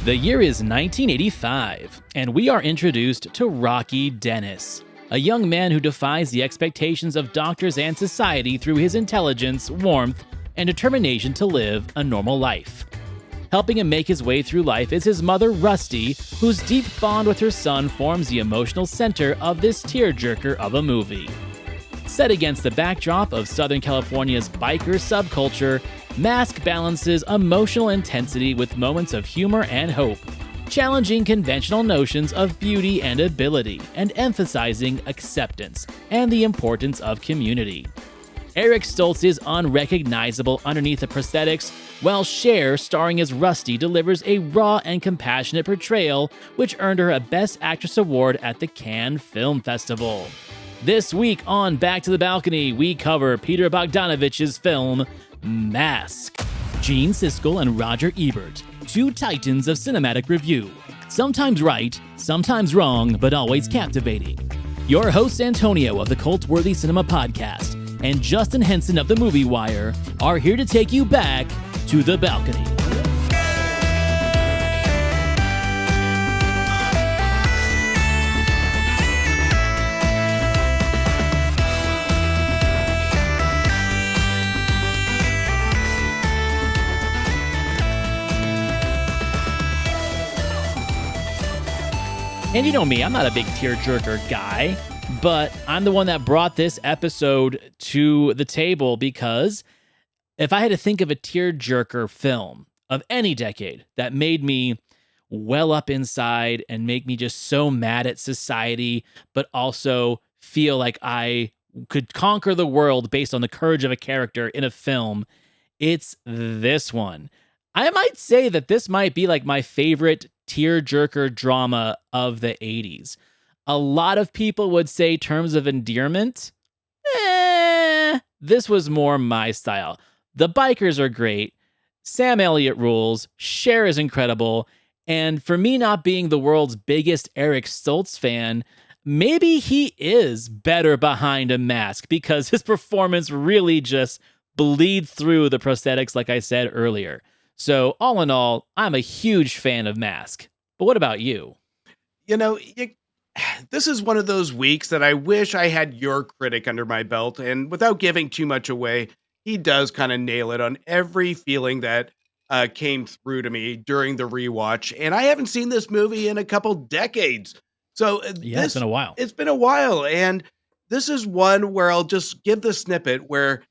The year is 1985, and we are introduced to Rocky Dennis, a young man who defies the expectations of doctors and society through his intelligence, warmth, and determination to live a normal life. Helping him make his way through life is his mother, Rusty, whose deep bond with her son forms the emotional center of this tearjerker of a movie. Set against the backdrop of Southern California's biker subculture, Mask balances emotional intensity with moments of humor and hope, challenging conventional notions of beauty and ability, and emphasizing acceptance and the importance of community. Eric Stoltz is unrecognizable underneath the prosthetics, while Cher, starring as Rusty, delivers a raw and compassionate portrayal, which earned her a Best Actress award at the Cannes Film Festival. This week on Back to the Balcony, we cover Peter Bogdanovich's film, Mask. Gene Siskel and Roger Ebert, two titans of cinematic review. Sometimes right, sometimes wrong, but always captivating. Your hosts Antonio of the Cult-Worthy Cinema Podcast and Justin Henson of the Movie Wire are here to take you back to the balcony. And you know me, I'm not a big tearjerker guy, but I'm the one that brought this episode to the table because if I had to think of a tearjerker film of any decade that made me well up inside and make me just so mad at society, but also feel like I could conquer the world based on the courage of a character in a film, it's this one. I might say that this might be like my favorite tearjerker drama of the 80s. A lot of people would say Terms of Endearment. This was more my style. The bikers are great. Sam Elliott rules. Cher is incredible. And for me not being the world's biggest Eric Stoltz fan, maybe he is better behind a mask because his performance really just bleeds through the prosthetics like I said earlier. So all in all, I'm a huge fan of Mask. But what about you? You know, this is one of those weeks that I wish I had your critic under my belt. And without giving too much away, he does kind of nail it on every feeling that came through to me during the rewatch. And I haven't seen this movie in a couple decades. So it's been a while. It's been a while. And this is one where I'll just give the snippet where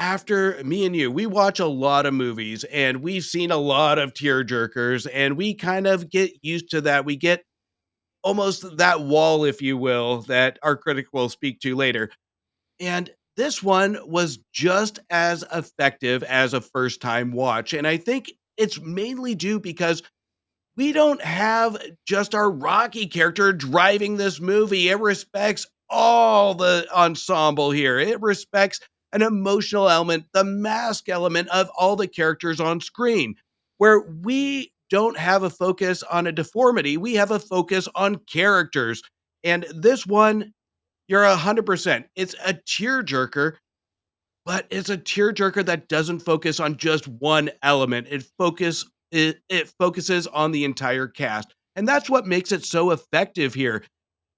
after me and you, we watch a lot of movies and we've seen a lot of tearjerkers and we kind of get used to that. We get almost that wall, if you will, that our critic will speak to later. And this one was just as effective as a first time watch. And I think it's mainly due because we don't have just our Rocky character driving this movie. It respects all the ensemble here. It respects an emotional element, the mask element of all the characters on screen, where we don't have a focus on a deformity. We have a focus on characters. And this one, you're 100%. It's a tearjerker, but it's a tearjerker that doesn't focus on just one element. It focuses on the entire cast. And that's what makes it so effective here.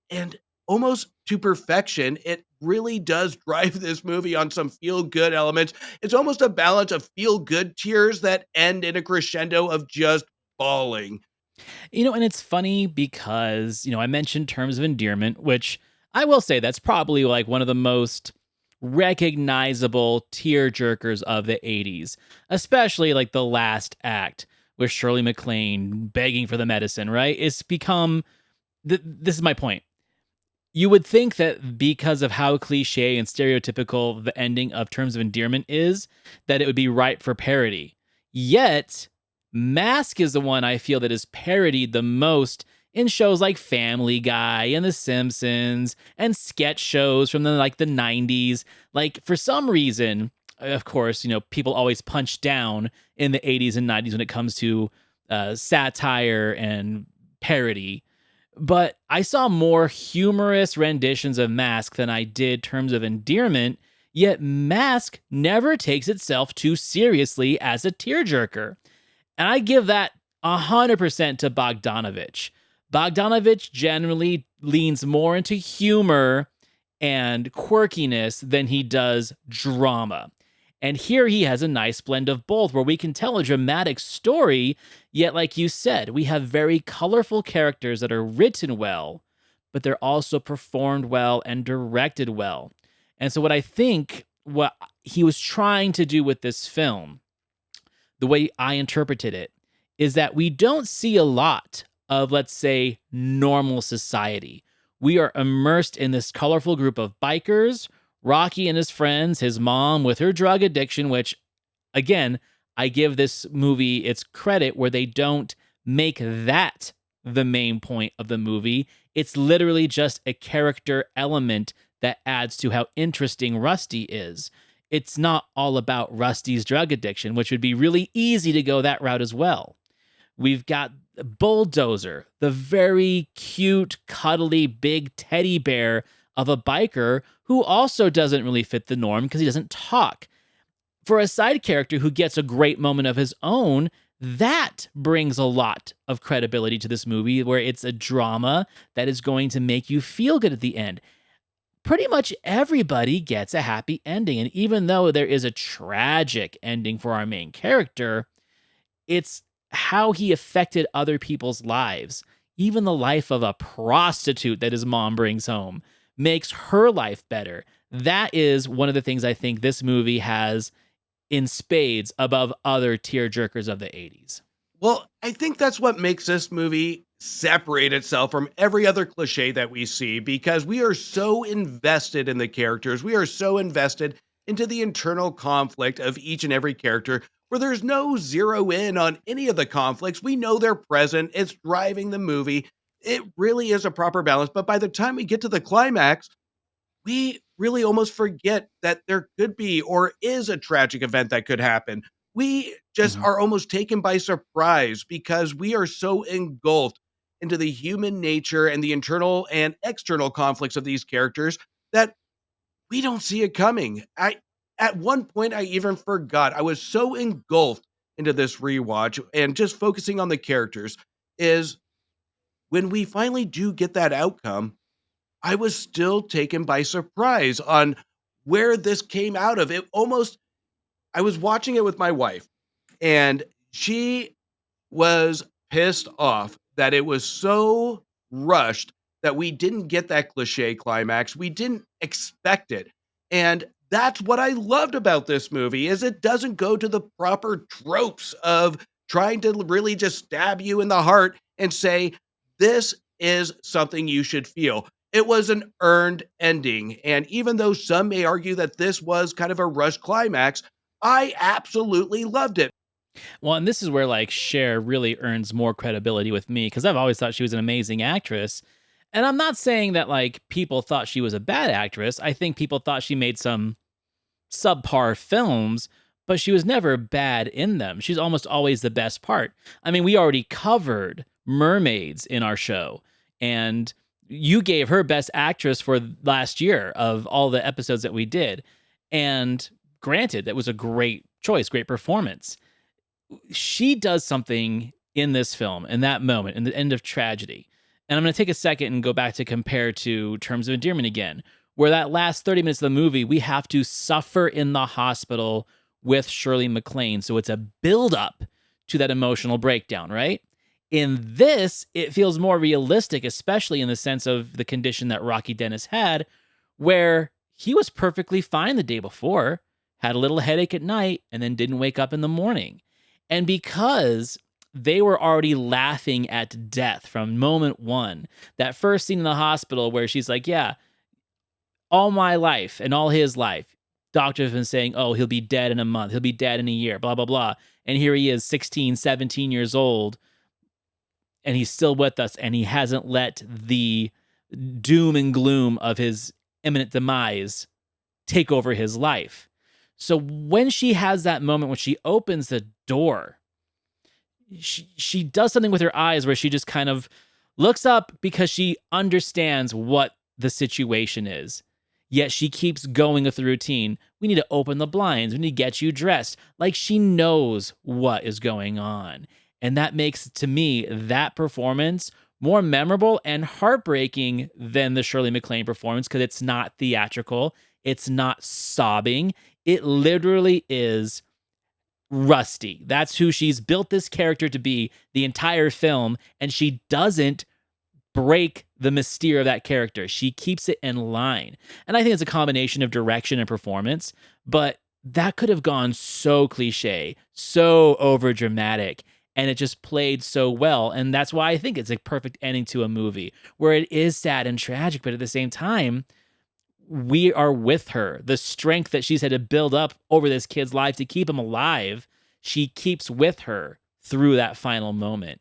And almost to perfection, it really does drive this movie on some feel-good elements. It's almost a balance of feel-good tears that end in a crescendo of just bawling. You know, and it's funny because, I mentioned Terms of Endearment, which I will say that's probably like one of the most recognizable tearjerkers of the 80s, especially like the last act with Shirley MacLaine begging for the medicine, right? It's become, this is my point. You would think that because of how cliche and stereotypical the ending of Terms of Endearment is, that it would be ripe for parody. Yet, Mask is the one I feel that is parodied the most in shows like Family Guy and The Simpsons and sketch shows from the 90s. Like, for some reason, of course, people always punch down in the 80s and 90s when it comes to satire and parody. But I saw more humorous renditions of Mask than I did Terms of Endearment, yet Mask never takes itself too seriously as a tearjerker. And I give that 100% to Bogdanovich. Bogdanovich generally leans more into humor and quirkiness than he does drama. And here he has a nice blend of both, where we can tell a dramatic story, yet, like you said, we have very colorful characters that are written well, but they're also performed well and directed well. And so, what I think what he was trying to do with this film, the way I interpreted it, is that we don't see a lot of, let's say, normal society. We are immersed in this colorful group of bikers, Rocky and his friends, his mom with her drug addiction, which, again, I give this movie its credit where they don't make that the main point of the movie. It's literally just a character element that adds to how interesting Rusty is. It's not all about Rusty's drug addiction, which would be really easy to go that route as well. We've got Bulldozer, the very cute, cuddly, big teddy bear of a biker who also doesn't really fit the norm because he doesn't talk. For a side character who gets a great moment of his own, that brings a lot of credibility to this movie, where it's a drama that is going to make you feel good at the end. Pretty much everybody gets a happy ending, and even though there is a tragic ending for our main character, it's how he affected other people's lives. Even the life of a prostitute that his mom brings home makes her life better. That is one of the things I think this movie has in spades above other tearjerkers of the 80s. Well, I think that's what makes this movie separate itself from every other cliche that we see, because we are so invested in the characters. We are so invested into the internal conflict of each and every character, where there's no zero in on any of the conflicts. We know they're present. It's driving the movie. It really is a proper balance. But by the time we get to the climax, we really almost forget that there could be or is a tragic event that could happen. We just are almost taken by surprise because we are so engulfed into the human nature and the internal and external conflicts of these characters that we don't see it coming. At one point I even forgot. I was so engulfed into this rewatch and just focusing on the characters, is when we finally do get that outcome, I was still taken by surprise on where this came out of. It almost I was watching it with my wife, and she was pissed off that it was so rushed that we didn't get that cliche climax. We didn't expect it. And that's what I loved about this movie, is it doesn't go to the proper tropes of trying to really just stab you in the heart and say, this is something you should feel. It was an earned ending. And even though some may argue that this was kind of a rushed climax, I absolutely loved it. Well, and this is where like Cher really earns more credibility with me, because I've always thought she was an amazing actress. And I'm not saying that like people thought she was a bad actress. I think people thought she made some subpar films, but she was never bad in them. She's almost always the best part. I mean, we already covered Mermaids in our show, and you gave her best actress for last year of all the episodes that we did. And granted, that was a great choice, great performance. She does something in this film, in that moment, in the end of tragedy. And I'm going to take a second and go back to compare to Terms of Endearment again, where that last 30 minutes of the movie, we have to suffer in the hospital with Shirley MacLaine. So it's a build-up to that emotional breakdown, right? In this, it feels more realistic, especially in the sense of the condition that Rocky Dennis had, where he was perfectly fine the day before, had a little headache at night, and then didn't wake up in the morning. And because they were already laughing at death from moment one, that first scene in the hospital where she's like, yeah, all my life and all his life, doctors have been saying, oh, he'll be dead in a month, he'll be dead in a year, blah, blah, blah. And here he is, 16, 17 years old, and he's still with us, and he hasn't let the doom and gloom of his imminent demise take over his life. So when she has that moment, when she opens the door, she does something with her eyes where she just kind of looks up because she understands what the situation is. Yet she keeps going with the routine. We need to open the blinds. We need to get you dressed. Like she knows what is going on. And that makes, to me, that performance more memorable and heartbreaking than the Shirley MacLaine performance because it's not theatrical. It's not sobbing. It literally is Rusty. That's who she's built this character to be the entire film, and she doesn't break the mystere of that character. She keeps it in line. And I think it's a combination of direction and performance, but that could have gone so cliche, so over dramatic, and it just played so well. And that's why I think it's a perfect ending to a movie where it is sad and tragic, but at the same time, we are with her. The strength that she's had to build up over this kid's life to keep him alive, she keeps with her through that final moment.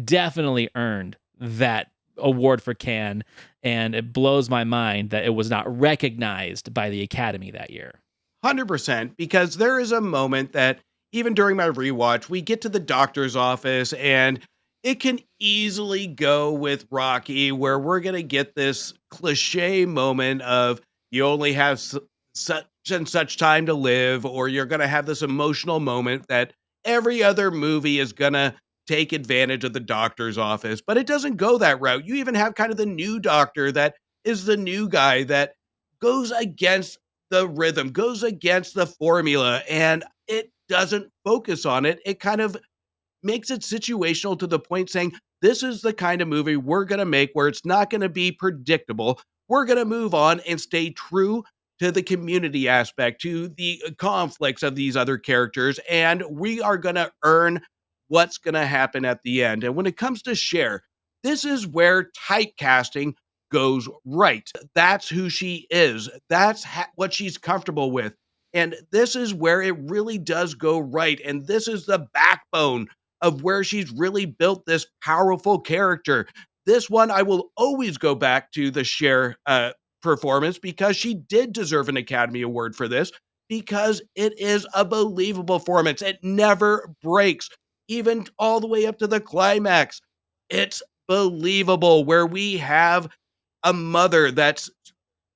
Definitely earned that award for Cannes, and it blows my mind that it was not recognized by the Academy that year. 100%, because there is a moment that even during my rewatch, we get to the doctor's office and it can easily go with Rocky where we're going to get this cliche moment of you only have such and such time to live, or you're going to have this emotional moment that every other movie is going to take advantage of the doctor's office. But it doesn't go that route. You even have kind of the new doctor that is the new guy that goes against the rhythm, goes against the formula, and it doesn't focus on it. It kind of makes it situational to the point saying, this is the kind of movie we're going to make where it's not going to be predictable. We're going to move on and stay true to the community aspect, to the conflicts of these other characters, and we are going to earn what's going to happen at the end. And when it comes to Cher, this is where typecasting goes right. That's who she is. That's what she's comfortable with. And this is where it really does go right. And this is the backbone of where she's really built this powerful character. This one, I will always go back to the Cher performance because she did deserve an Academy Award for this because it is a believable performance. It never breaks, even all the way up to the climax. It's believable where we have a mother that's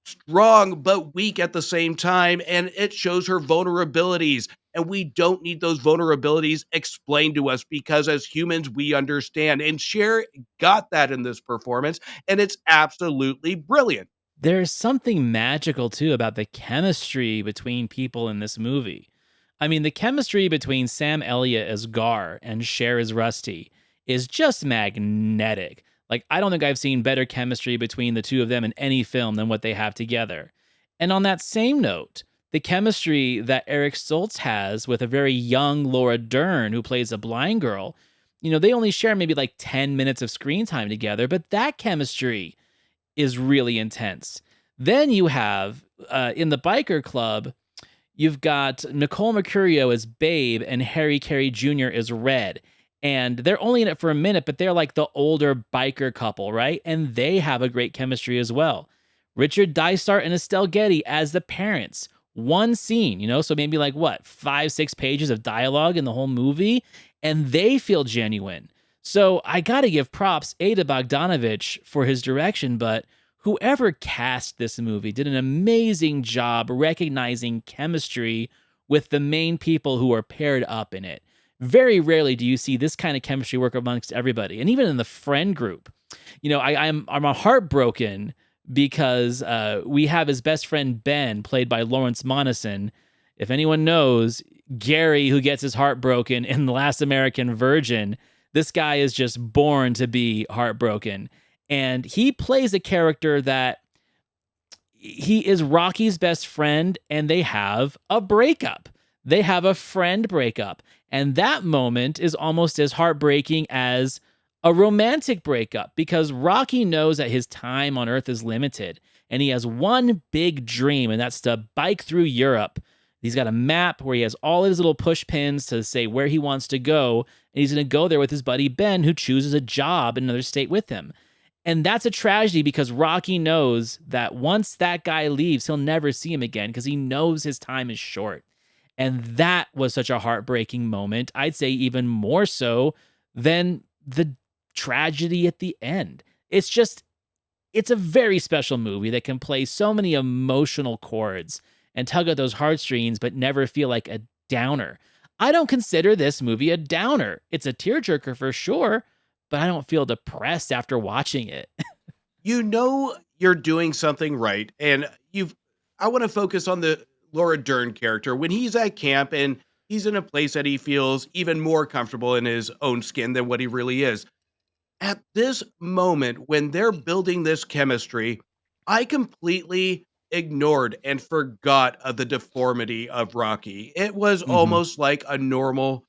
strong but weak at the same time, and it shows her vulnerabilities. And we don't need those vulnerabilities explained to us because as humans, we understand. And Cher got that in this performance, and it's absolutely brilliant. There's something magical too about the chemistry between people in this movie. I mean, the chemistry between Sam Elliott as Gar and Cher as Rusty is just magnetic. Like, I don't think I've seen better chemistry between the two of them in any film than what they have together. And on that same note, the chemistry that Eric Stoltz has with a very young Laura Dern, who plays a blind girl, they only share maybe like 10 minutes of screen time together, but that chemistry is really intense. Then you have, in the biker club, you've got Nicole Mercurio as Babe and Harry Carey Jr. as Red. And they're only in it for a minute, but they're like the older biker couple, right? And they have a great chemistry as well. Richard Dysart and Estelle Getty as the parents. One scene, so maybe like what, 5-6 pages of dialogue in the whole movie, and they feel genuine. So I got to give props to Bogdanovich for his direction, but whoever cast this movie did an amazing job recognizing chemistry with the main people who are paired up in it. Very rarely do you see this kind of chemistry work amongst everybody. And even in the friend group, I'm heartbroken because we have his best friend Ben, played by Lawrence Monason. If anyone knows, Gary, who gets his heart broken in The Last American Virgin, this guy is just born to be heartbroken. And he plays a character that he is Rocky's best friend, and they have a breakup. They have a friend breakup. And that moment is almost as heartbreaking as a romantic breakup because Rocky knows that his time on Earth is limited and he has one big dream, and that's to bike through Europe. He's got a map where he has all his little push pins to say where he wants to go, and he's going to go there with his buddy Ben, who chooses a job in another state with him. And that's a tragedy because Rocky knows that once that guy leaves, he'll never see him again because he knows his time is short. And that was such a heartbreaking moment. I'd say even more so than the tragedy at the end. It's a very special movie that can play so many emotional chords and tug at those heartstrings, but never feel like a downer. I don't consider this movie a downer. It's a tearjerker for sure, but I don't feel depressed after watching it. You know you're doing something right, and you've I wanna focus on the Laura Dern character. When he's at camp and he's in a place that he feels even more comfortable in his own skin than what he really is. At this moment, when they're building this chemistry, I completely ignored and forgot of the deformity of Rocky. It was Mhm. almost like a normal,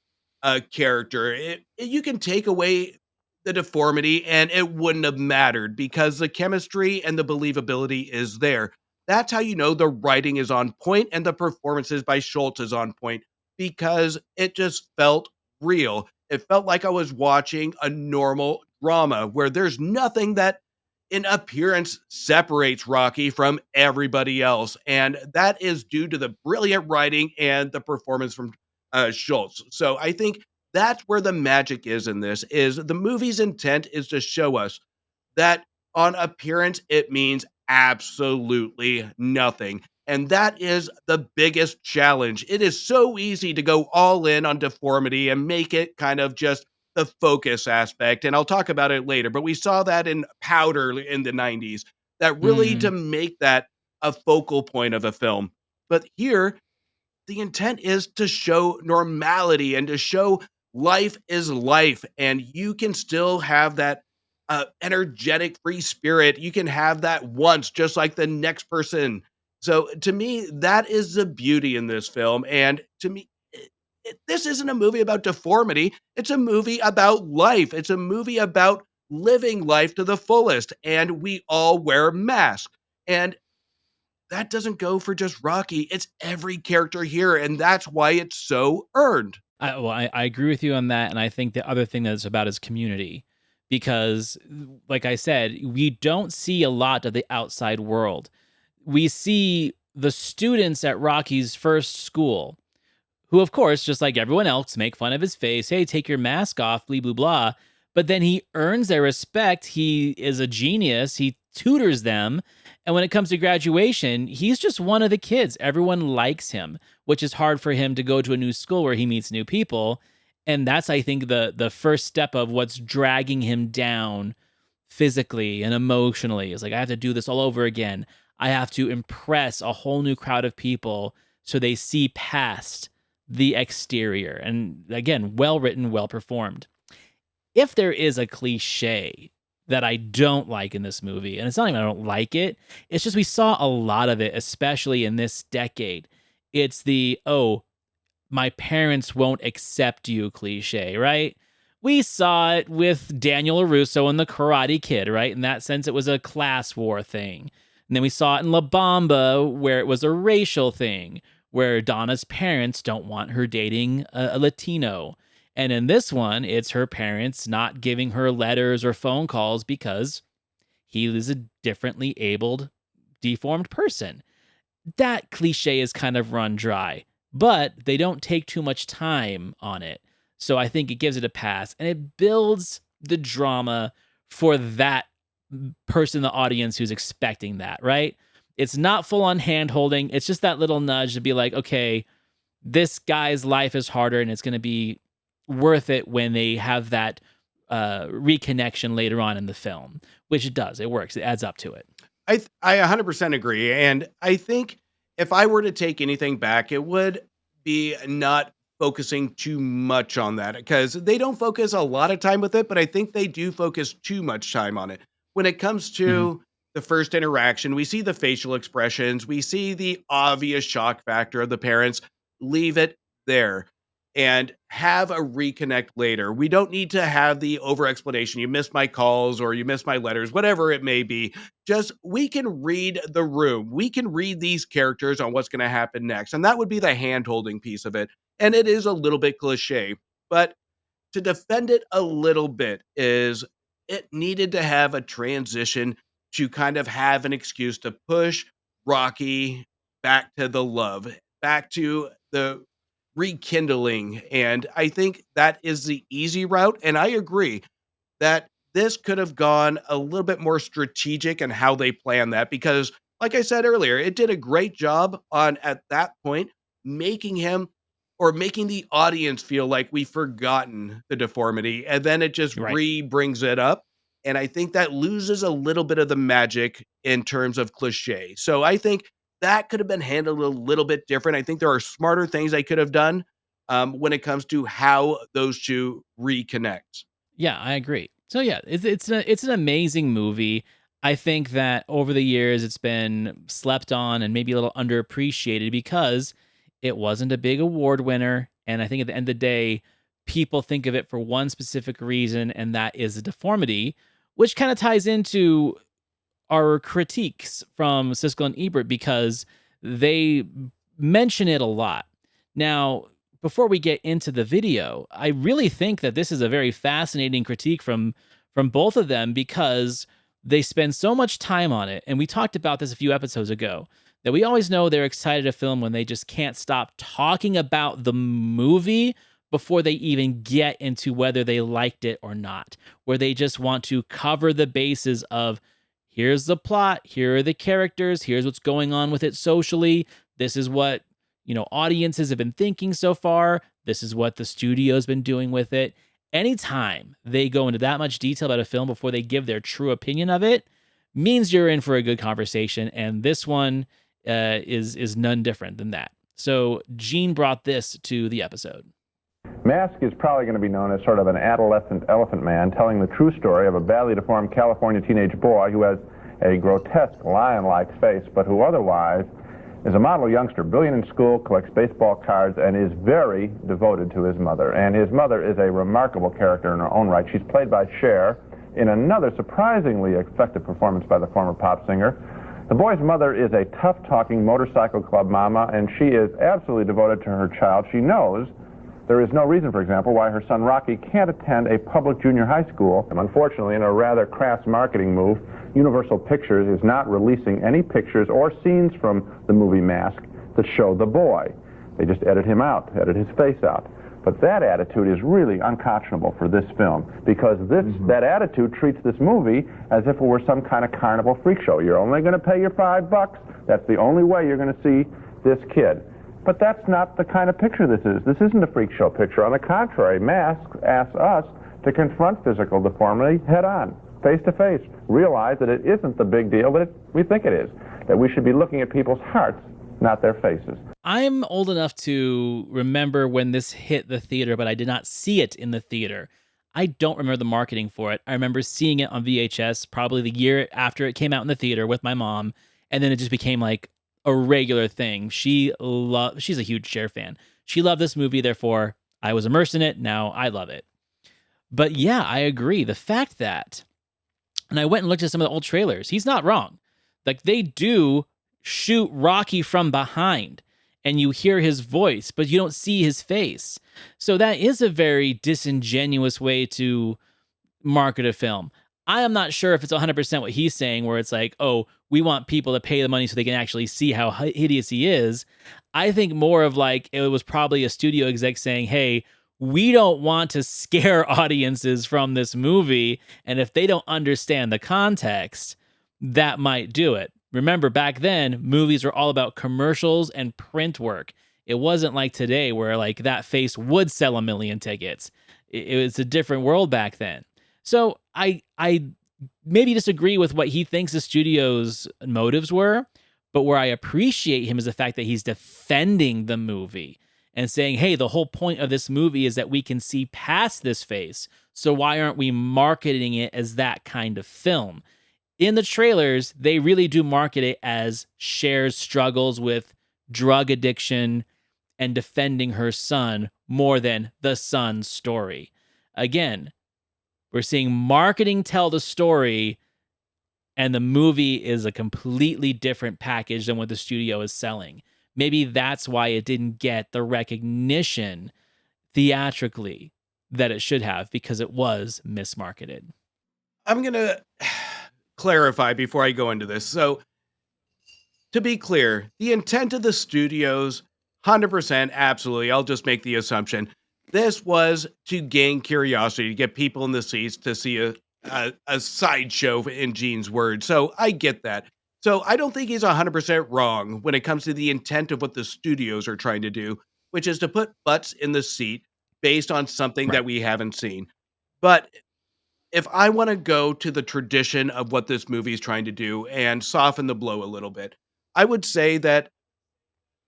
character. You can take away the deformity and it wouldn't have mattered because the chemistry and the believability is there. That's how you know the writing is on point and the performances by Stoltz is on point because it just felt real. It felt like I was watching a normal drama where there's nothing that in appearance separates Rocky from everybody else. And that is due to the brilliant writing and the performance from Schultz. So I think that's where the magic is in this is the movie's intent is to show us that on appearance, it means absolutely nothing. And that is the biggest challenge. It is so easy to go all in on deformity and make it kind of just the focus aspect. And I'll talk about it later, but we saw that in Powder in the 90s, that really to Mhm. make that a focal point of a film. But here, the intent is to show normality and to show life is life and you can still have that energetic free spirit. You can have that once just like the next person. So to me that is the beauty in this film, and to me this isn't a movie about deformity. It's a movie about life. It's a movie about living life to the fullest, and we all wear masks, and that doesn't go for just Rocky, it's every character here, and that's why it's so earned. I agree with you on that, and I think the other thing that it's about is community, because, like I said, we don't see a lot of the outside world. We see the students at Rocky's first school, who, of course, just like everyone else, make fun of his face. Hey, take your mask off, blah, blah, blah. But then he earns their respect. He is a genius. He tutors them. And when it comes to graduation, he's just one of the kids. Everyone likes him, which is hard for him to go to a new school where he meets new people. And that's, I think, the first step of what's dragging him down physically and emotionally. Is like, I have to do this all over again. I have to impress a whole new crowd of people so they see past the exterior. And again, well written, well performed. If there is a cliche that I don't like in this movie, and it's not even I don't like it, it's just we saw a lot of it, especially in this decade. It's the, oh, my parents won't accept you cliche, right? We saw it with Daniel LaRusso and the Karate Kid, right? In that sense, it was a class war thing. And then we saw it in La Bamba, where it was a racial thing, where Donna's parents don't want her dating a Latino. And in this one, it's her parents not giving her letters or phone calls because he is a differently abled, deformed person. That cliche is kind of run dry, but they don't take too much time on it. So I think it gives it a pass and it builds the drama for that person in the audience who's expecting that, right? It's not full on hand holding. It's just that little nudge to be like, okay, this guy's life is harder and it's going to be worth it when they have that reconnection later on in the film, which it does. It works. It adds up to it. I 100% agree, and I think if I were to take anything back, it would be not focusing too much on that because they don't focus a lot of time with it, but I think they do focus too much time on it. When it comes Mhm. to the first interaction, we see the facial expressions, we see the obvious shock factor of the parents. Leave it there and have a reconnect later. We don't need to have the over explanation. You missed my calls or you missed my letters, whatever it may be. Just we can read the room. We can read these characters on what's going to happen next. And that would be the hand holding piece of it. And it is a little bit cliche, but to defend it a little bit is it needed to have a transition to kind of have an excuse to push Rocky back to the love, back to the rekindling. And I think that is the easy route. And I agree that this could have gone a little bit more strategic in how they plan that because, like I said earlier, it did a great job on at that point making him or making the audience feel like we've forgotten the deformity, and then it just Right. brings it up. And I think that loses a little bit of the magic in terms of cliche. So I think that could have been handled a little bit different. I think there are smarter things they could have done when it comes to how those two reconnect. Yeah, I agree. So yeah, it's an amazing movie. I think that over the years it's been slept on and maybe a little underappreciated because it wasn't a big award winner. And I think at the end of the day, people think of it for one specific reason, and that is a deformity, which kind of ties into our critiques from Siskel and Ebert because they mention it a lot. Now, before we get into the video, I really think that this is a very fascinating critique from both of them because they spend so much time on it. And we talked about this a few episodes ago that we always know they're excited to film when they just can't stop talking about the movie before they even get into whether they liked it or not, where they just want to cover the bases of here's the plot, here are the characters, here's what's going on with it socially. This is what, audiences have been thinking so far. This is what the studio's been doing with it. Anytime they go into that much detail about a film before they give their true opinion of it, means you're in for a good conversation. And this one is none different than that. So Gene brought this to the episode. Mask is probably going to be known as sort of an adolescent elephant man telling the true story of a badly deformed California teenage boy who has a grotesque lion-like face, but who otherwise is a model youngster, brilliant in school, collects baseball cards, and is very devoted to his mother. And his mother is a remarkable character in her own right. She's played by Cher in another surprisingly effective performance by the former pop singer. The boy's mother is a tough-talking motorcycle club mama, and she is absolutely devoted to her child. She knows there is no reason, for example, why her son Rocky can't attend a public junior high school. And unfortunately, in a rather crass marketing move, Universal Pictures is not releasing any pictures or scenes from the movie Mask that show the boy. They just edit him out, edit his face out. But that attitude is really unconscionable for this film because that attitude treats this movie as if it were some kind of carnival freak show. You're only going to pay your $5. That's the only way you're going to see this kid. But that's not the kind of picture this is. This isn't a freak show picture. On the contrary, Mask asks us to confront physical deformity head on, face to face, realize that it isn't the big deal that we think it is, that we should be looking at people's hearts, not their faces. I'm old enough to remember when this hit the theater, but I did not see it in the theater. I don't remember the marketing for it. I remember seeing it on VHS probably the year after it came out in the theater with my mom, and then it just became like a regular thing. She's a huge Cher fan. She loved this movie, therefore I was immersed in it. Now I love it. But yeah, I agree. The fact that, and I went and looked at some of the old trailers, he's not wrong. Like they do shoot Rocky from behind and you hear his voice, but you don't see his face. So that is a very disingenuous way to market a film. I am not sure if it's 100% what he's saying, where it's like, oh, we want people to pay the money so they can actually see how hideous he is. I think more of like, it was probably a studio exec saying, hey, we don't want to scare audiences from this movie. And if they don't understand the context, that might do it. Remember, back then, movies were all about commercials and print work. It wasn't like today where like that face would sell 1 million tickets. It was a different world back then. So I maybe disagree with what he thinks the studio's motives were, but where I appreciate him is the fact that he's defending the movie and saying, hey, the whole point of this movie is that we can see past this face. So why aren't we marketing it as that kind of film? In the trailers, they really do market it as Cher's struggles with drug addiction and defending her son more than the son's story. Again, we're seeing marketing tell the story, and the movie is a completely different package than what the studio is selling. Maybe that's why it didn't get the recognition theatrically that it should have, because it was mismarketed. I'm going to clarify before I go into this. So, to be clear, the intent of the studios, 100%, absolutely, I'll just make the assumption, this was to gain curiosity, to get people in the seats to see a sideshow, in Gene's words. So I get that. So I don't think he's 100% wrong when it comes to the intent of what the studios are trying to do. which is to put butts in the seat based on something Right. that we haven't seen. But if I want to go to the tradition of what this movie is trying to do and soften the blow a little bit, I would say that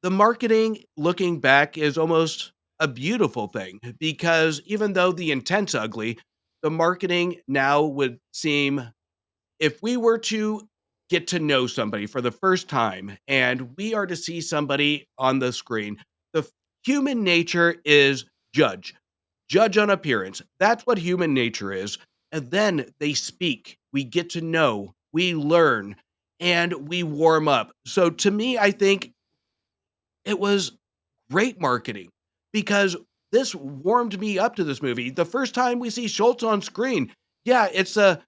the marketing looking back is almost a beautiful thing because even though the intent's ugly, the marketing now would seem, if we were to get to know somebody for the first time and we are to see somebody on the screen, the human nature is judge. Judge on appearance. That's what human nature is. And then they speak. We get to know, we learn, and we warm up. So to me, I think it was great marketing because this warmed me up to this movie. The first time we see Schultz on screen, yeah, it's a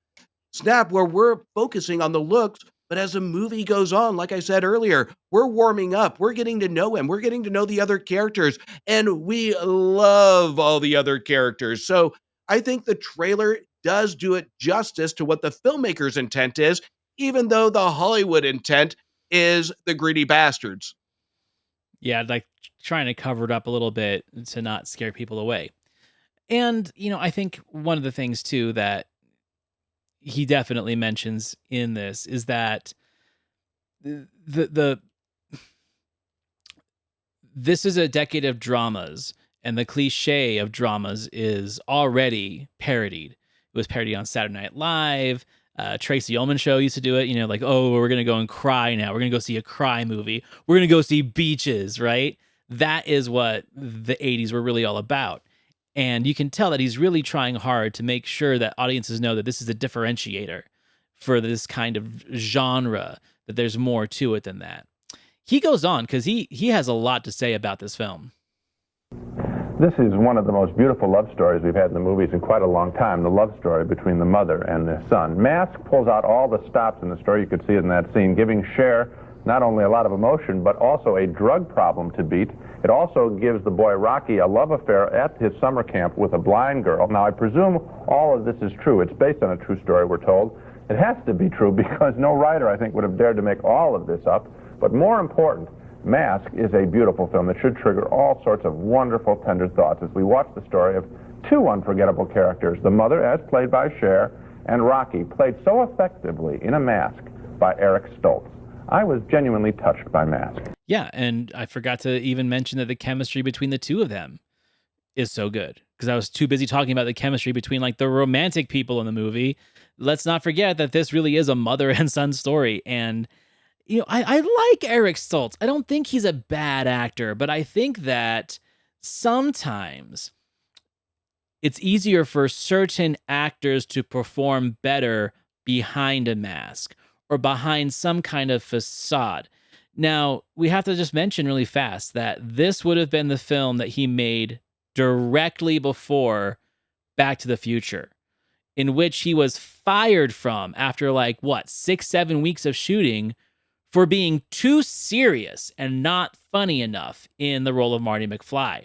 snap where we're focusing on the looks, but as the movie goes on, like I said earlier, we're warming up. We're getting to know him. We're getting to know the other characters, and we love all the other characters. So I think the trailer does do it justice to what the filmmaker's intent is, even though the Hollywood intent is the greedy bastards. Yeah, like trying to cover it up a little bit to not scare people away. And, I think one of the things too that he definitely mentions in this is that the this is a decade of dramas, and the cliche of dramas is already parodied. It was parodied on Saturday Night Live. Tracy Ullman show used to do it, like, oh, we're going to go and cry now. We're going to go see a cry movie. We're going to go see Beaches, right? That is what the 80s were really all about. And you can tell that he's really trying hard to make sure that audiences know that this is a differentiator for this kind of genre, that there's more to it than that. He goes on because he has a lot to say about this film. This is one of the most beautiful love stories we've had in the movies in quite a long time, the love story between the mother and the son. Mask pulls out all the stops in the story. You could see it in that scene, giving Cher not only a lot of emotion, but also a drug problem to beat. It also gives the boy Rocky a love affair at his summer camp with a blind girl. Now, I presume all of this is true. It's based on a true story, we're told. It has to be true because no writer, I think, would have dared to make all of this up. But more important, Mask is a beautiful film that should trigger all sorts of wonderful, tender thoughts as we watch the story of two unforgettable characters, the mother, as played by Cher, and Rocky, played so effectively in a mask by Eric Stoltz. I was genuinely touched by Mask. Yeah, and I forgot to even mention that the chemistry between the two of them is so good because I was too busy talking about the chemistry between like the romantic people in the movie. Let's not forget that this really is a mother and son story. And, I like Eric Stoltz. I don't think he's a bad actor, but I think that sometimes it's easier for certain actors to perform better behind a mask or behind some kind of facade. Now, we have to just mention really fast that this would have been the film that he made directly before Back to the Future, in which he was fired from after 6-7 weeks of shooting for being too serious and not funny enough in the role of Marty McFly.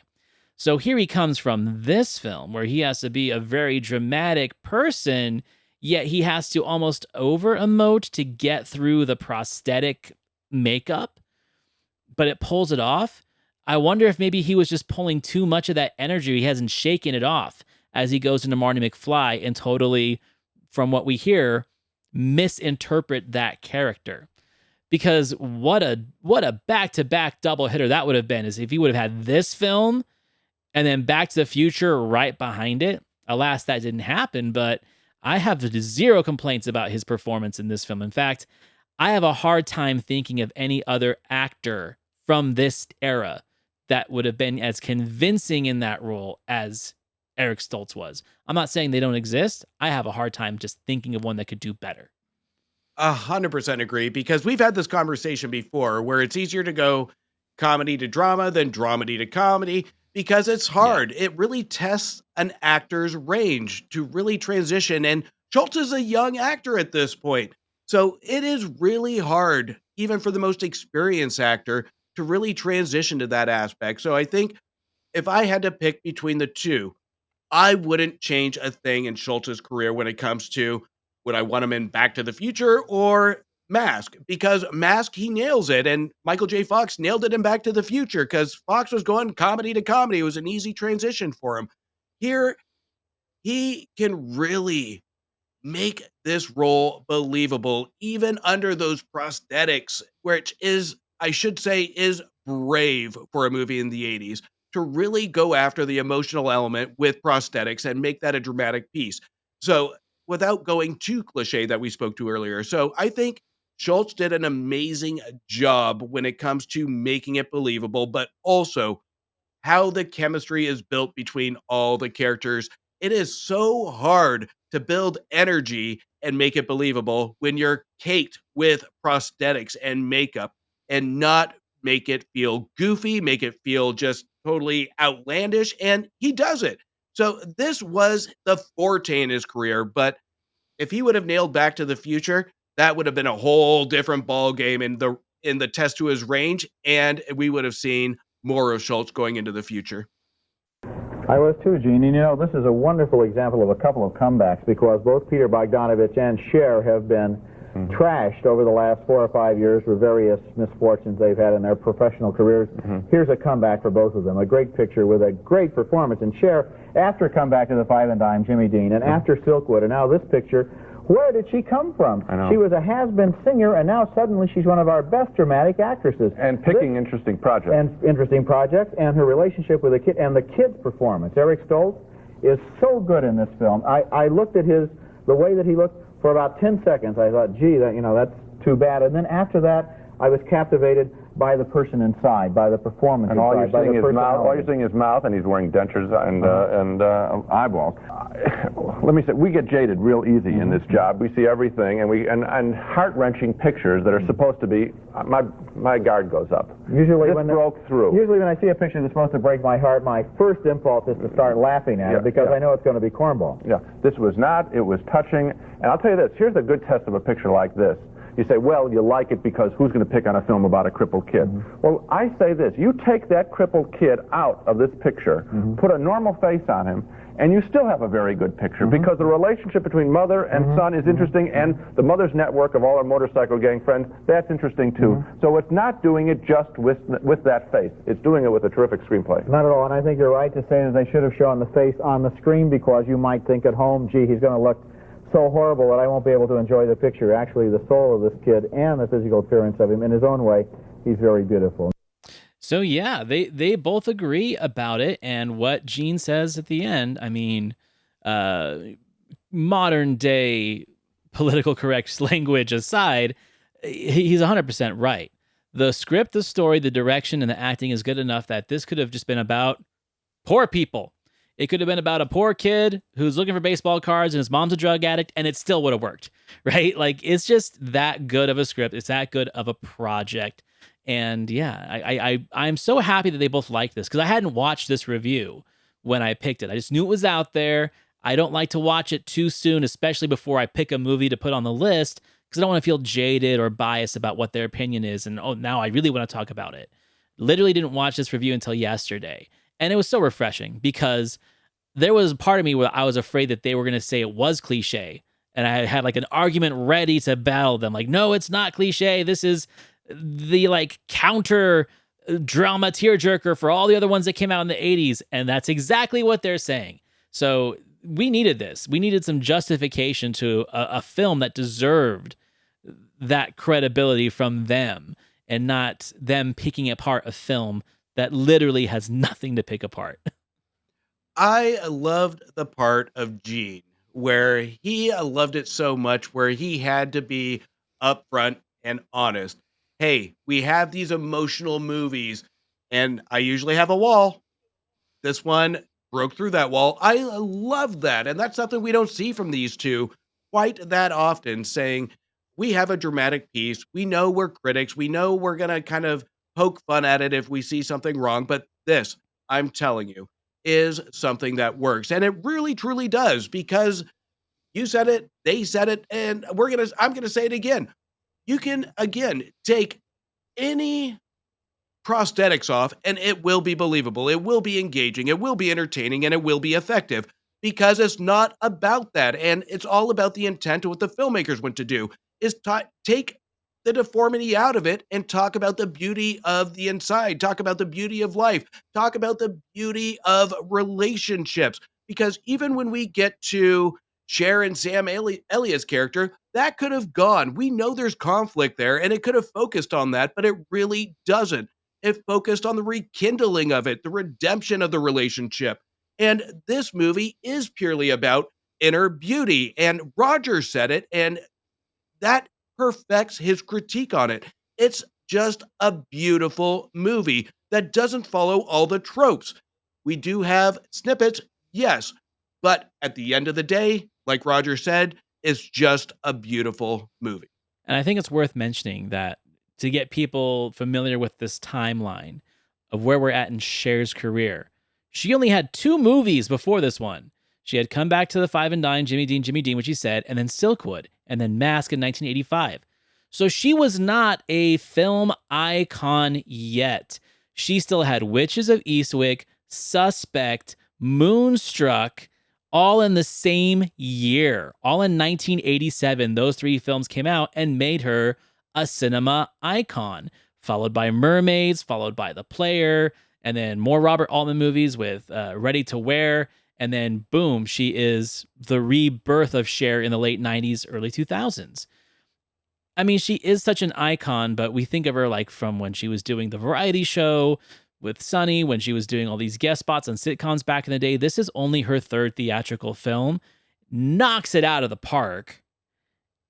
So here he comes from this film where he has to be a very dramatic person, yet he has to almost over-emote to get through the prosthetic makeup, but it pulls it off. I wonder if maybe he was just pulling too much of that energy. He hasn't shaken it off as he goes into Marty McFly and totally, from what we hear, misinterpret that character. Because what a back-to-back double hitter that would have been, is if he would have had this film and then Back to the Future right behind it. Alas, that didn't happen, but I have zero complaints about his performance in this film. In fact, I have a hard time thinking of any other actor from this era that would have been as convincing in that role as Eric Stoltz was. I'm not saying they don't exist. I have a hard time just thinking of one that could do better. 100% agree, because we've had this conversation before where it's easier to go comedy to drama than dramedy to comedy because it's hard. Yeah. It really tests an actor's range to really transition. And Schultz is a young actor at this point. So it is really hard, even for the most experienced actor, to really transition to that aspect. So I think if I had to pick between the two, I wouldn't change a thing in Schultz's career when it comes to would I want him in Back to the Future or Mask, because Mask, he nails it, and Michael J. Fox nailed it in Back to the Future because Fox was going comedy to comedy. It was an easy transition for him. Here, he can really make this role believable, even under those prosthetics, which is, I should say, is brave for a movie in the 80s to really go after the emotional element with prosthetics and make that a dramatic piece. So, without going too cliche that we spoke to earlier. So, I think Schultz did an amazing job when it comes to making it believable, but also how the chemistry is built between all the characters. It is so hard to build energy and make it believable when you're caked with prosthetics and makeup and not make it feel goofy, make it feel just totally outlandish. And he does it. So this was the forte in his career. But if he would have nailed Back to the Future, that would have been a whole different ball game in the test to his range, and we would have seen more of Schultz going into the future. I was too, Gene. And this is a wonderful example of a couple of comebacks because both Peter Bogdanovich and Cher have been trashed over the last 4 or 5 years for various misfortunes they've had in their professional careers. Here's a comeback for both of them. A great picture with a great performance. And Cher, after a comeback to the Five and Dime, Jimmy Dean, and after Silkwood, and now this picture, where did she come from? She was a has-been singer, and now suddenly she's one of our best dramatic actresses. And picking interesting projects. And her relationship with the kid, and the kid's performance. Eric Stoltz is so good in this film. I looked at the way that he looked for about 10 seconds. I thought, gee, that's too bad. And then after that, I was captivated by the person inside, by the performance. And all you're seeing is mouth. All you're seeing is mouth, and he's wearing dentures and eyeballs. Let me say, we get jaded real easy in this job. We see everything, and heart-wrenching pictures that are supposed to be. My guard goes up. Usually, this broke through. Usually, when I see a picture that's supposed to break my heart, my first impulse is to start laughing at it because I know it's going to be cornball. Yeah, this was not. It was touching. And I'll tell you this. Here's a good test of a picture like this. You say, well, you like it because who's going to pick on a film about a crippled kid? Well, I say this. You take that crippled kid out of this picture, put a normal face on him, and you still have a very good picture because the relationship between mother and son is interesting, and the mother's network of all her motorcycle gang friends, that's interesting too. So it's not doing it just with that face. It's doing it with a terrific screenplay. Not at all, and I think you're right to say that they should have shown the face on the screen because you might think at home, gee, he's going to look so horrible that I won't be able to enjoy the picture. Actually, the soul of this kid and the physical appearance of him in his own way, he's very beautiful. So yeah, they both agree about it, and what Gene says at the end, I mean, modern day political correct language aside, he's 100% right. The script, the story, the direction, and the acting is good enough that this could have just been about poor people. It could have been about a poor kid who's looking for baseball cards and his mom's a drug addict, and it still would have worked, right? Like, it's just that good of a script. It's that good of a project. And yeah, I'm so happy that they both liked this because I hadn't watched this review when I picked it. I just knew it was out there. I don't like to watch it too soon, especially before I pick a movie to put on the list because I don't want to feel jaded or biased about what their opinion is. And now I really want to talk about it. Literally didn't watch this review until yesterday. And it was so refreshing because there was a part of me where I was afraid that they were going to say it was cliche. And I had like an argument ready to battle them. Like, no, it's not cliche. This is the like counter drama tearjerker for all the other ones that came out in the 80s. And that's exactly what they're saying. So we needed this. We needed some justification to a film that deserved that credibility from them and not them picking apart a film that literally has nothing to pick apart. I loved the part of Gene where he loved it so much where he had to be upfront and honest. Hey, we have these emotional movies and I usually have a wall. This one broke through that wall. I love that. And that's something we don't see from these two quite that often, saying we have a dramatic piece. We know we're critics. We know we're going to kind of poke fun at it if we see something wrong. But this, I'm telling you, is something that works. And it really, truly does because you said it, they said it, and I'm going to say it again. You can, again, take any prosthetics off and it will be believable. It will be engaging. It will be entertaining and it will be effective because it's not about that. And it's all about the intent of what the filmmakers want to do is take the deformity out of it and talk about the beauty of the inside, talk about the beauty of life, talk about the beauty of relationships. Because even when we get to Cher and Sam Elliott's character, that could have gone. We know there's conflict there, and it could have focused on that, but it really doesn't. It focused on the rekindling of it, the redemption of the relationship. And this movie is purely about inner beauty. And Roger said it, and that perfects his critique on it. It's just a beautiful movie that doesn't follow all the tropes. We do have snippets, yes, but at the end of the day, like Roger said, it's just a beautiful movie. And I think it's worth mentioning that to get people familiar with this timeline of where we're at in Cher's career, she only had 2 movies before this one. She had Come Back to the Five and Dime, Jimmy Dean, which she said, and then Silkwood, and then Mask in 1985. So she was not a film icon yet. She still had Witches of Eastwick, Suspect, Moonstruck, all in the same year. All in 1987, those 3 films came out and made her a cinema icon, followed by Mermaids, followed by The Player, and then more Robert Altman movies with Ready to Wear. And then, boom, she is the rebirth of Cher in the late 90s, early 2000s. I mean, she is such an icon, but we think of her like from when she was doing the variety show with Sunny, when she was doing all these guest spots on sitcoms back in the day. This is only her 3rd theatrical film, knocks it out of the park,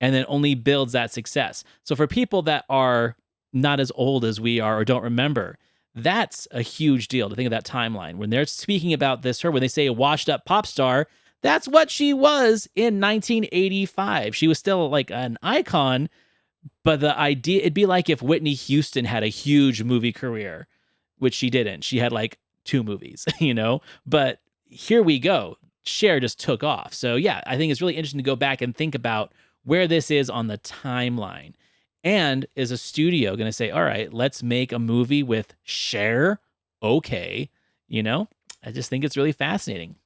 and then only builds that success. So for people that are not as old as we are or don't remember, that's a huge deal to think of that timeline. When they're speaking about this, when they say a washed up pop star, that's what she was in 1985. She was still like an icon, but the idea, it'd be like if Whitney Houston had a huge movie career, which she didn't. She had like 2 movies, but here we go. Cher just took off. So yeah, I think it's really interesting to go back and think about where this is on the timeline. And is a studio going to say, all right, let's make a movie with Cher? Okay. I just think it's really fascinating.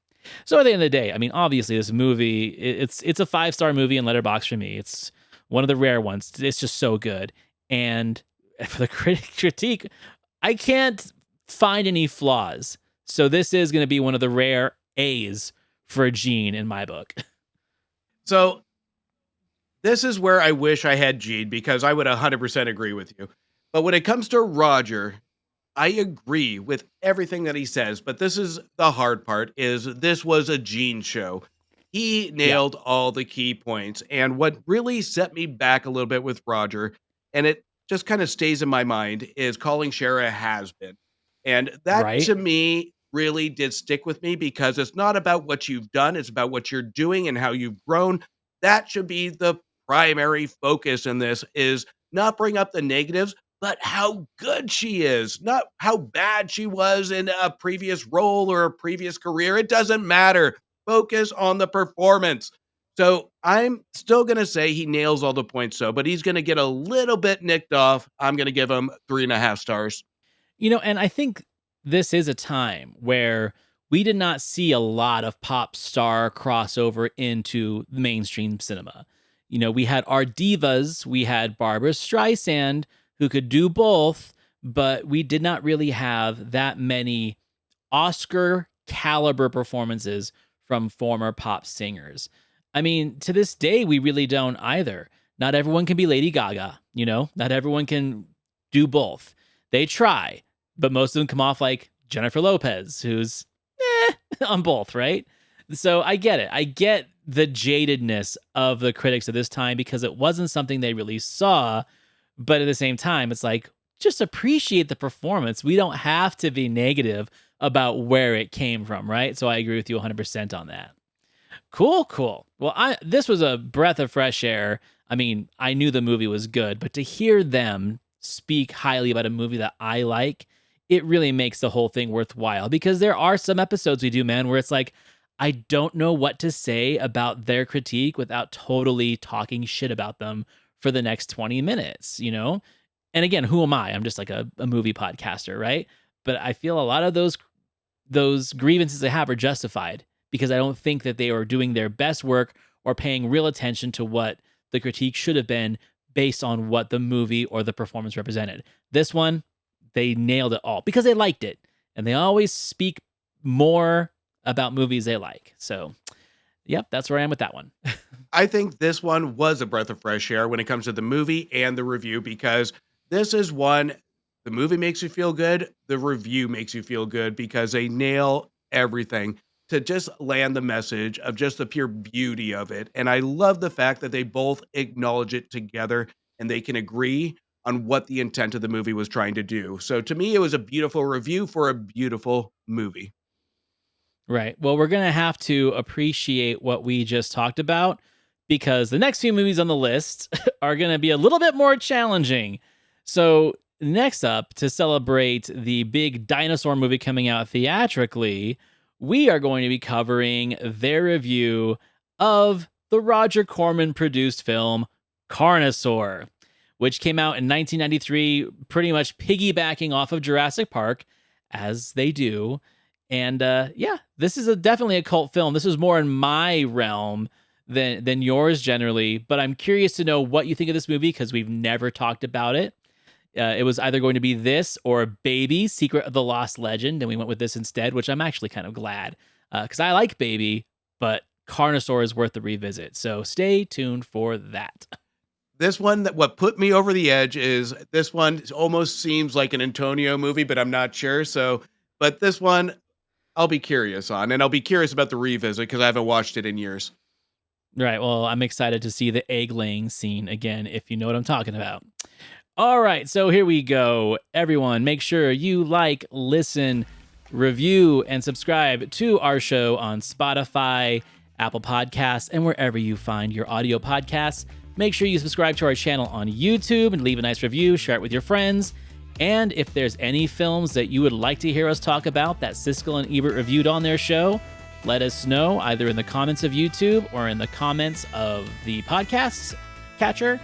So at the end of the day, I mean, obviously this movie, it's a 5-star movie in Letterboxd for me. It's one of the rare ones. It's just so good. And for the critique, I can't find any flaws. So this is going to be one of the rare A's for Gene in my book. So this is where I wish I had Gene, because I would 100% agree with you. But when it comes to Roger, I agree with everything that he says. But this is the hard part, is this was a Gene show. He nailed all the key points. And what really set me back a little bit with Roger, and it just kind of stays in my mind, is calling Cher a has-been. And that to me really did stick with me, because it's not about what you've done. It's about what you're doing and how you've grown. That should be the primary focus in this, is not bring up the negatives, but how good she is, not how bad she was in a previous role or a previous career. It doesn't matter. Focus on the performance. So I'm still going to say he nails all the points, but he's going to get a little bit nicked off. I'm going to give him 3.5 stars. And I think this is a time where we did not see a lot of pop star crossover into mainstream cinema. We had our divas, we had Barbara Streisand, who could do both, but we did not really have that many Oscar caliber performances from former pop singers. I mean, to this day, we really don't either. Not everyone can be Lady Gaga, not everyone can do both. They try, but most of them come off like Jennifer Lopez, who's on both, right? So I get it. I get the jadedness of the critics of this time, because it wasn't something they really saw. But at the same time, it's like, just appreciate the performance. We don't have to be negative about where it came from, right? So I agree with you 100% on that. Cool. Well, this was a breath of fresh air. I mean, I knew the movie was good, but to hear them speak highly about a movie that I like, it really makes the whole thing worthwhile. Because there are some episodes we do, man, where it's like, I don't know what to say about their critique without totally talking shit about them for the next 20 minutes, And again, who am I? I'm just like a movie podcaster, right? But I feel a lot of those grievances I have are justified, because I don't think that they are doing their best work or paying real attention to what the critique should have been based on what the movie or the performance represented. This one, they nailed it all because they liked it. And they always speak more about movies they like. So, yep, that's where I am with that one. I think this one was a breath of fresh air when it comes to the movie and the review, because this is one, the movie makes you feel good, the review makes you feel good, because they nail everything to just land the message of just the pure beauty of it. And I love the fact that they both acknowledge it together and they can agree on what the intent of the movie was trying to do. So to me, it was a beautiful review for a beautiful movie. Right. Well, we're going to have to appreciate what we just talked about, because the next few movies on the list are going to be a little bit more challenging. So next up, to celebrate the big dinosaur movie coming out theatrically, we are going to be covering their review of the Roger Corman produced film Carnosaur, which came out in 1993, pretty much piggybacking off of Jurassic Park, as they do. And yeah, this is definitely a cult film. This is more in my realm than yours generally, but I'm curious to know what you think of this movie, because we've never talked about it. It was either going to be this or Baby, Secret of the Lost Legend, and we went with this instead, which I'm actually kind of glad, because I like Baby, but Carnosaur is worth the revisit. So stay tuned for that. This one, that what put me over the edge is this one almost seems like an Antonio movie, but I'm not sure. So, but this one I'll be curious on, and I'll be curious about the revisit because I haven't watched it in years. Right. Well, I'm excited to see the egg laying scene again, if you know what I'm talking about. All right. So here we go. Everyone, make sure you like, listen, review, and subscribe to our show on Spotify, Apple Podcasts, and wherever you find your audio podcasts. Make sure you subscribe to our channel on YouTube and leave a nice review, share it with your friends. And if there's any films that you would like to hear us talk about that Siskel and Ebert reviewed on their show, let us know either in the comments of YouTube or in the comments of the podcast catcher.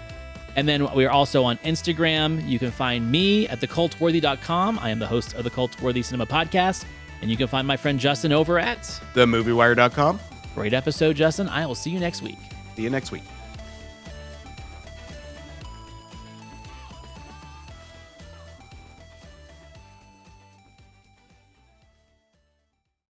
And then we're also on Instagram. You can find me at thecultworthy.com. I am the host of the Cultworthy Cinema Podcast. And you can find my friend Justin over at themoviewire.com. Great episode, Justin. I will see you next week. See you next week.